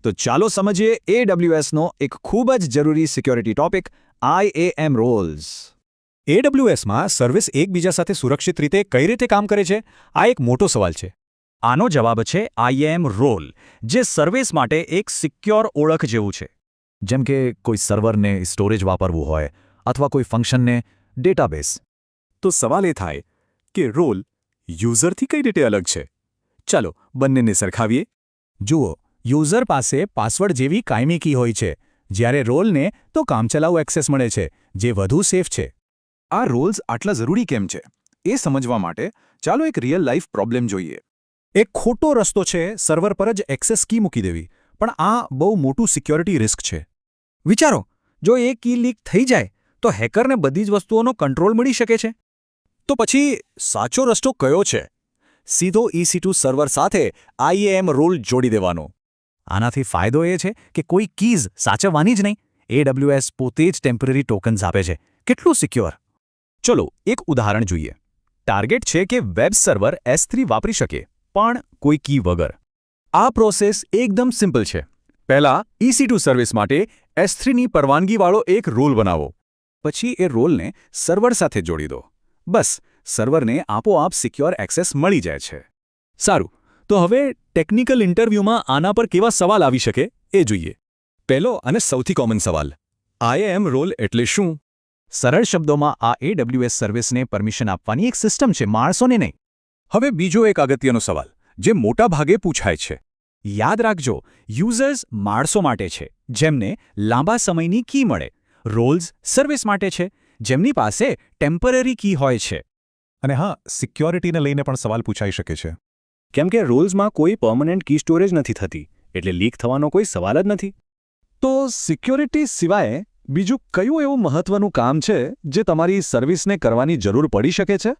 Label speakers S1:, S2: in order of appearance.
S1: તો ચાલો સમજીએ AWSનો એક ખૂબ જ જરૂરી સિક્યોરિટી ટોપિક IAM રોલ્સ.
S2: AWSમાં સર્વિસ એકબીજા સાથે સુરક્ષિત રીતે કઈ રીતે કામ કરે છે? આ એક મોટો સવાલ છે.
S3: આનો જવાબ છે IAM રોલ, જે સર્વિસ માટે એક સિક્યોર ઓળખ જેવું છે.
S4: જેમ કે કોઈ સર્વરને સ્ટોરેજ વાપરવું હોય અથવા કોઈ ફંક્શનને ડેટાબેઝ.
S2: તો સવાલ એ થાય કે રોલ યુઝરથી કઈ રીતે અલગ છે? ચાલો બંનેને સરખાવીએ. જુઓ, યુઝર પાસે પાસવર્ડ જેવી કાયમી કી હોય છે, જ્યારે રોલને તો કામચલાઉ એક્સેસ મળે છે, જે વધુ સેફ છે.
S5: આ રોલ્સ આટલા જરૂરી કેમ છે એ સમજવા માટે ચાલો એક રિયલ લાઈફ પ્રોબ્લેમ જોઈએ.
S2: એક ખોટો રસ્તો છે સર્વર પર જ એક્સેસ કી મૂકી દેવી, પણ આ બહુ મોટું સિક્યોરિટી રિસ્ક છે.
S3: વિચારો, જો એ કી લીક થઈ જાય તો હેકરને બધી જ વસ્તુઓનો કંટ્રોલ મળી શકે છે.
S2: તો પછી સાચો રસ્તો કયો છે? સીધો EC2 સર્વર સાથે IAM રોલ જોડી દેવાનો.
S4: આનાથી ફાયદો એ છે કે કોઈ કીઝ સાચવવાની જ નહીં. AWS પોતે જ ટેમ્પરરી ટોકન્સ આપે છે. કેટલું સિક્યોર!
S2: ચલો એક ઉદાહરણ જોઈએ. ટાર્ગેટ છે કે વેબ સર્વર S3 વાપરી શકે, પણ કોઈ કી વગર. આ પ્રોસેસ એકદમ સિમ્પલ છે. પહેલા EC2 સર્વિસ માટે S3ની પરવાનગીવાળો એક રોલ બનાવો. પછી એ રોલને સર્વર સાથે જોડી દો. બસ, સર્વરને આપોઆપ સિક્યોર એક્સેસ મળી જાય છે. સારું, તો હવે ટેકનિકલ ઇન્ટરવ્યૂમાં આના પર કેવા સવાલ આવી શકે એ જોઈએ. પહેલો અને સૌથી કોમન સવાલ, IAM રોલ એટલે શું?
S4: સરળ શબ્દોમાં આ AWS સર્વિસને પરમિશન આપવાની એક સિસ્ટમ છે, માણસોને નહીં.
S2: હવે બીજો એક અગત્યનો સવાલ, જે મોટા ભાગે પૂછાય છે.
S3: યાદ રાખજો, યુઝર્સ માણસો માટે છે, જેમને લાંબા સમયની કી મળે. રોલ્સ સર્વિસ માટે છે, જેમની પાસે ટેમ્પરરી કી હોય છે.
S2: અને હા, સિક્યોરિટીને લઈને પણ સવાલ પૂછાઈ શકે છે.
S6: કેમ કે રોલ્સમાં કોઈ પરમનન્ટ કી સ્ટોરેજ નથી થતી, એટલે લીક થવાનો કોઈ સવાલ જ નથી.
S5: તો સિક્યોરિટી સિવાય બીજું કયું એવું મહત્વનું કામ છે જે તમારી સર્વિસને કરવાની જરૂર પડી શકે છે?